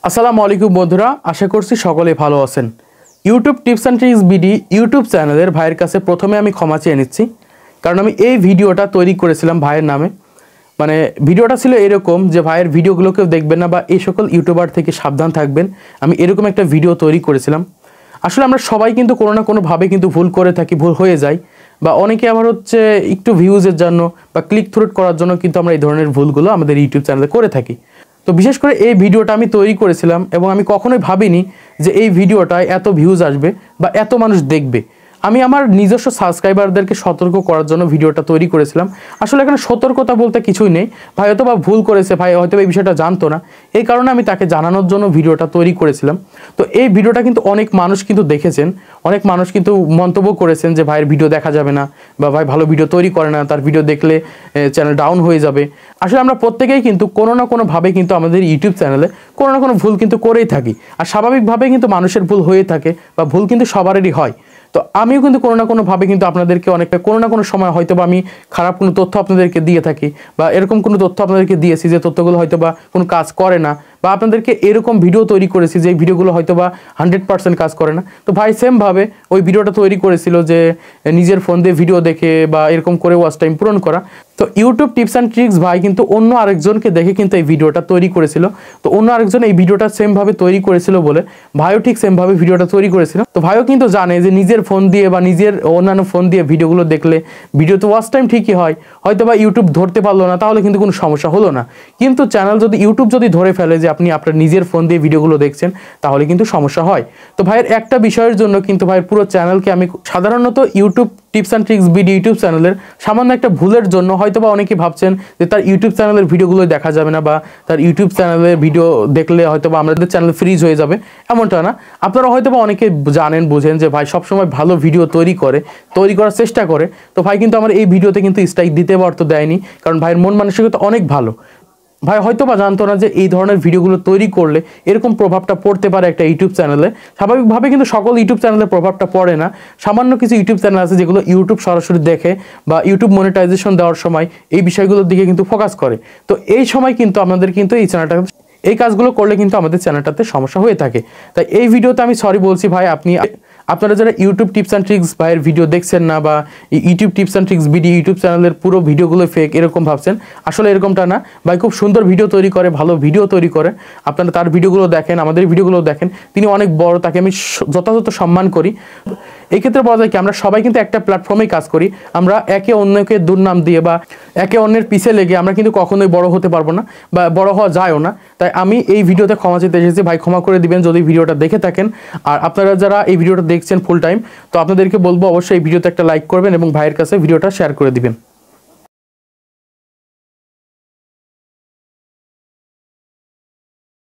আসসালামু আলাইকুম বন্ধুরা, আশা করছি সকলে ভালো আছেন। YouTube tips and tricks BD YouTube চ্যানেলের ভাইয়ের কাছে প্রথমে আমি ক্ষমা চেয়ে নিচ্ছি, কারণ আমি এই ভিডিওটা তৈরি করেছিলাম ভাইয়ের নামে। মানে ভিডিওটা ছিল এরকম যে ভাইয়ের ভিডিওগুলো কেউ দেখবেন না বা এই সকল ইউটিউবার থেকে সাবধান থাকবেন, আমি এরকম একটা ভিডিও তৈরি করেছিলাম। আসলে আমরা সবাই কিন্তু কোনো না কোনোভাবে কিন্তু ভুল করে থাকি, ভুল হয়ে যায়, বা অনেকে আবার হচ্ছে একটু ভিউজের জন্য বা ক্লিক থ্রু করার জন্য কিন্তু আমরা এই ধরনের ভুলগুলো আমাদের ইউটিউব চ্যানেলে করে থাকি। তো বিশেষ করে এই ভিডিওটা আমি তৈরি করেছিলাম এবং আমি কখনোই ভাবিনি যে এই ভিডিওটায় এত ভিউজ আসবে বা এত মানুষ দেখবে। আমি আমার নিজস্ব সাবস্ক্রাইবারদেরকে সতর্ক করার জন্য ভিডিওটা তৈরি করেছিলাম। আসলে এখানে সতর্কতা বলতে কিছুই নেই, ভাই হয়তো বা ভুল করেছে, ভাই হয়তো এই বিষয়টা জানতো না, এই কারণে আমি তাকে জানানোর জন্য ভিডিওটা তৈরি করেছিলাম। তো এই ভিডিওটা কিন্তু অনেক মানুষ কিন্তু দেখেছেন, অনেক মানুষ কিন্তু মন্তব্য করেছেন যে ভাইয়ের ভিডিও দেখা যাবে না বা ভাই ভালো ভিডিও তৈরি করে না, তার ভিডিও দেখলে চ্যানেল ডাউন হয়ে যাবে। আসলে আমরা প্রত্যেকেই কিন্তু কোনো না কোনোভাবে কিন্তু আমাদের ইউটিউব চ্যানেলে কোনো না কোনো ভুল কিন্তু করেই থাকি, আর স্বাভাবিকভাবে কিন্তু মানুষের ভুল হয়ে থাকে বা ভুল কিন্তু সবারই হয়। তো আমিও কিন্তু কোনো না কোনোভাবে কিন্তু আপনাদেরকে অনেকটা কোনো না কোনো সময় হয়তো বা আমি খারাপ কোনো তথ্য আপনাদেরকে দিয়ে থাকি, বা এরকম কোনো তথ্য আপনাদেরকে দিয়েছি যে তথ্যগুলো হয়তো বা কোনো কাজ করে না, বা আপনাদেরকে এরকম ভিডিও তৈরি করেছি যে ভিডিওগুলো হয়তো বা 100% কাজ করে না। তো ভাই সেমভাবে ওই ভিডিওটা তৈরি করেছিল যে নিজের ফোন দিয়ে ভিডিও দেখে বা এরকম করে ওয়াচ টাইম পূরণ করা। তো ইউটিউব টিপস অ্যান্ড ট্রিক্স ভাই কিন্তু অন্য আরেকজনকে দেখে কিন্তু এই ভিডিওটা তৈরি করেছিল। তো অন্য আরেকজন এই ভিডিওটা সেমভাবে তৈরি করেছিল বলে ভাইও ঠিক সেমভাবে ভিডিওটা তৈরি করেছিল। তো ভাইও কিন্তু জানে যে নিজের ফোন দিয়ে বা নিজের অন্যান্য ফোন দিয়ে ভিডিওগুলো দেখলে ভিডিওতে ওয়াচ টাইম ঠিকই হয়, হয়তো বা ইউটিউব ধরতে পারলো না, তাহলে কিন্তু কোনো সমস্যা হলো না। কিন্তু চ্যানেল যদি ইউটিউব যদি ধরে ফেলে যে আপনি আপনার নিজের ফোন দিয়ে ভিডিওগুলো দেখছেন, তাহলে কিন্তু সমস্যা হয়। তো ভাইয়ের একটা বিষয়ের জন্য কিন্তু ভাইয়ের পুরো চ্যানেলকে আমি সাধারণত YouTube tips and tricks BD YouTube চ্যানেলের সামান্য একটা ভুলের জন্য হয়তো বা অনেকে ভাবছেন যে তার ইউটিউব চ্যানেলের ভিডিওগুলো দেখা যাবে না, বা তার ইউটিউব চ্যানেলের ভিডিও দেখলে হয়তো বা আমাদের চ্যানেল ফ্রিজ হয়ে যাবে, এমনটা না। আপনারা হয়তো বা অনেকে জানেন, বুঝেন যে ভাই সবসময় ভালো ভিডিও তৈরি করার চেষ্টা করে। তো ভাই কিন্তু আমার এই ভিডিওতে কিন্তু স্ট্রাইক দিতে পারতো, দেয়নি, কারণ ভাইয়ের মন মানসিকতা অনেক ভালো। ভাই হয়তো বা জানতো না যে এই ধরনের ভিডিওগুলো তৈরি করলে এরকম প্রভাবটা পড়তে পারে একটা ইউটিউব চ্যানেলে। স্বাভাবিকভাবে কিন্তু সকল ইউটিউব চ্যানেলে প্রভাবটা পড়ে না, সামান্য কিছু ইউটিউব চ্যানেল আছে যেগুলো ইউটিউব সরাসরি দেখে বা ইউটিউব মনিটাইজেশন দেওয়ার সময় এই বিষয়গুলোর দিকে কিন্তু ফোকাস করে। তো এই সময় কিন্তু আমাদের কিন্তু এই চ্যানেলটা এই কাজগুলো করলে কিন্তু আমাদের চ্যানেলটাতে সমস্যা হয়ে থাকে। তাই এই ভিডিওতে আমি সরি বলছি ভাই, আপনারা যারা ইউটিউব টিপস অ্যান্ড ট্রিক্স ভাইয়ের ভিডিও দেখছেন না, বা YouTube tips and tricks video YouTube চ্যানেলের পুরো ভিডিওগুলো ফেক এরকম ভাবছেন, আসলে এরকমটা না। ভাই খুব সুন্দর ভিডিও তৈরি করে, ভালো ভিডিও তৈরি করে। আপনারা তার ভিডিওগুলো দেখেন, আমাদের ভিডিওগুলো দেখেন, তিনি অনেক বড়, তাকে আমি যথাযথ সম্মান করি। এই ক্ষেত্রে বলা যায় কি, আমরা সবাই কিন্তু একটা প্ল্যাটফর্মেই কাজ করি, আমরা একে অন্যকে দুর্নাম দিয়ে বা একে অন্যের পিছে লেগে আমরা কিন্তু কখনোই বড় হতে পারবো না বা বড় হওয়া যায়ও না। তাই আমি এই ভিডিওতে ক্ষমা চেতে এসেছি, ভাই ক্ষমা করে দিবেন যদি ভিডিওটা দেখে থাকেন। আর আপনারা যারা এই ভিডিওটা দেখছেন ফুল টাইম, তো আপনাদেরকে বলবো অবশ্যই এই ভিডিওতে একটা লাইক করবেন এবং ভাইয়ের কাছে ভিডিওটা শেয়ার করে দিবেন।